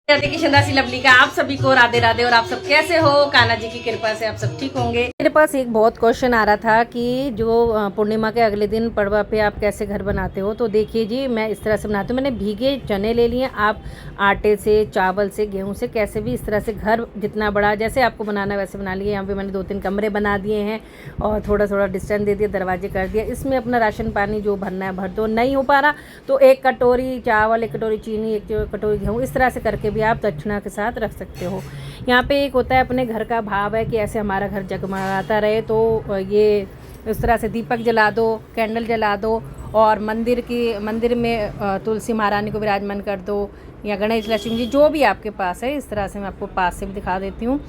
राधे कृष्ण दासी लवली का आप सभी को राधे राधे। और आप सब कैसे हो? कान्हा जी की कृपा से आप सब ठीक होंगे। मेरे पास एक बहुत क्वेश्चन आ रहा था कि जो पूर्णिमा के अगले दिन पड़वा पे आप कैसे घर बनाते हो। तो देखिए जी, मैं इस तरह से बनाती हूँ। मैंने भीगे चने ले लिए। आप आटे से, चावल से, गेहूँ से, कैसे भी इस तरह से घर जितना बड़ा जैसे आपको बनाना है वैसे बना लिए। यहाँ पे मैंने 2-3 कमरे बना दिए हैं और थोड़ा थोड़ा डिस्टेंस दे दिया, दरवाजे कर दिया। इसमें अपना राशन पानी जो भरना है भर दो। नहीं हो पा रहा तो 1 कटोरी चावल, 1 कटोरी चीनी, 1 कटोरी गेहूँ, इस तरह से करके भी आप दक्षिणा के साथ रख सकते हो। यहाँ पे एक होता है अपने घर का भाव है कि ऐसे हमारा घर जगमगाता रहे, तो ये इस तरह से दीपक जला दो, कैंडल जला दो और मंदिर में तुलसी महारानी को विराजमान कर दो या गणेश लक्ष्मी जी जो भी आपके पास है। इस तरह से मैं आपको पास से भी दिखा देती हूँ।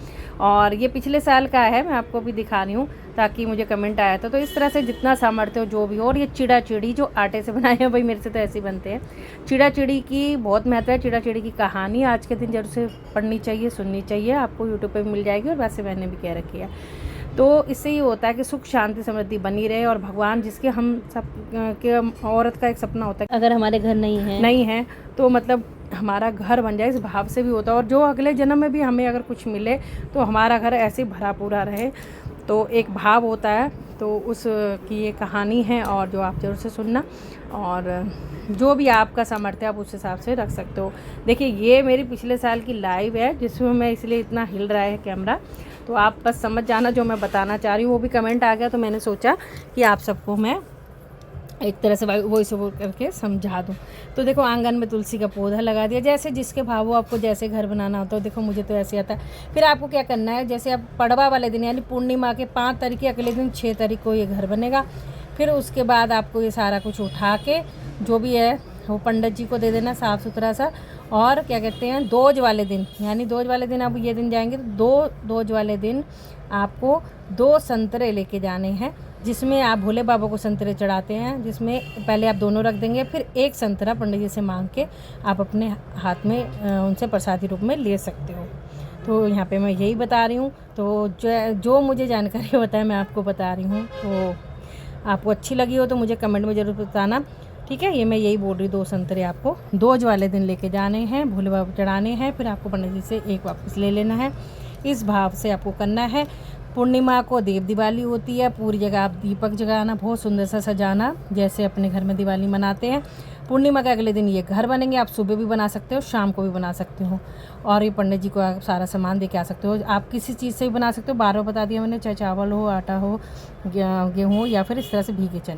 और ये पिछले साल का है, मैं आपको भी दिखा रही हूँ ताकि मुझे कमेंट आया था। तो इस तरह से जितना सामर्थ्य हो जो भी हो। और ये चिड़ा चिड़ी जो आटे से बनाए हैं, भाई मेरे से तो ऐसे ही बनते हैं। चिड़ा चिड़ी की बहुत महत्व है। चिड़ा चिड़ी की कहानी आज के दिन जरूर से पढ़नी चाहिए, सुननी चाहिए। आपको यूट्यूब पे भी मिल जाएगी और वैसे मैंने भी कह रखी है। तो इससे ये होता है कि सुख शांति समृद्धि बनी रहे और भगवान जिसके हम सब के औरत का एक सपना होता है अगर हमारे घर नहीं है तो मतलब हमारा घर बन जाए, इस भाव से भी होता है। और जो अगले जन्म में भी हमें अगर कुछ मिले तो हमारा घर ऐसे भरा पूरा रहे, तो एक भाव होता है। तो उस की ये कहानी है और जो आप जरूर से सुनना। और जो भी आपका सामर्थ्य आप उस हिसाब से रख सकते हो। देखिए ये मेरी पिछले साल की लाइव है जिसमें मैं इसलिए इतना हिल रहा है कैमरा, तो आप बस समझ जाना जो मैं बताना चाह रही हूँ। वो भी कमेंट आ गया तो मैंने सोचा कि आप सबको मैं एक तरह से वॉइस ओवर करके समझा दूँ। तो देखो आंगन में तुलसी का पौधा लगा दिया। जैसे जिसके भाव हो, आपको जैसे घर बनाना होता है। देखो मुझे तो ऐसे आता है। फिर आपको क्या करना है, जैसे आप पड़वा वाले दिन यानी पूर्णिमा के 5 तारीख के अगले दिन 6 तारीख को ये घर बनेगा। फिर उसके बाद आपको ये सारा कुछ उठा के जो भी है वो पंडित जी को दे देना साफ़ सुथरा सा। और क्या कहते हैं, दोज वाले दिन, यानी दोज वाले दिन आप ये दिन जाएंगे तो दोज वाले दिन आपको 2 संतरे लेके जाने हैं, जिसमें आप भोले बाबा को संतरे चढ़ाते हैं। जिसमें पहले आप दोनों रख देंगे, फिर 1 संतरा पंडित जी से मांग के आप अपने हाथ में उनसे प्रसादी रूप में ले सकते हो। तो यहाँ पे मैं यही बता रही हूँ। तो जो मुझे जानकारी होता है मैं आपको बता रही हूँ। तो आपको अच्छी लगी हो तो मुझे कमेंट में ज़रूर बताना, ठीक है। ये मैं यही बोल रही, 2 संतरे आपको दोज वाले दिन लेके जाने हैं, भोले बाबा चढ़ाने हैं। फिर आपको पंडित जी से 1 वापस ले लेना है। इस भाव से आपको करना है। पूर्णिमा को देव दिवाली होती है। पूरी जगह आप दीपक जगाना, बहुत सुंदर सा सजाना, जैसे अपने घर में दिवाली मनाते हैं। पूर्णिमा के अगले दिन ये घर बनेंगे। आप सुबह भी बना सकते हो, शाम को भी बना सकते हो। और ये पंडित जी को आप सारा सामान दे के आ सकते हो। आप किसी चीज़ से भी बना सकते हो, 12 बता दिया मैंने, चाहे चावल हो, आटा हो, गेहूँ हो या फिर इस तरह से भीगे चने।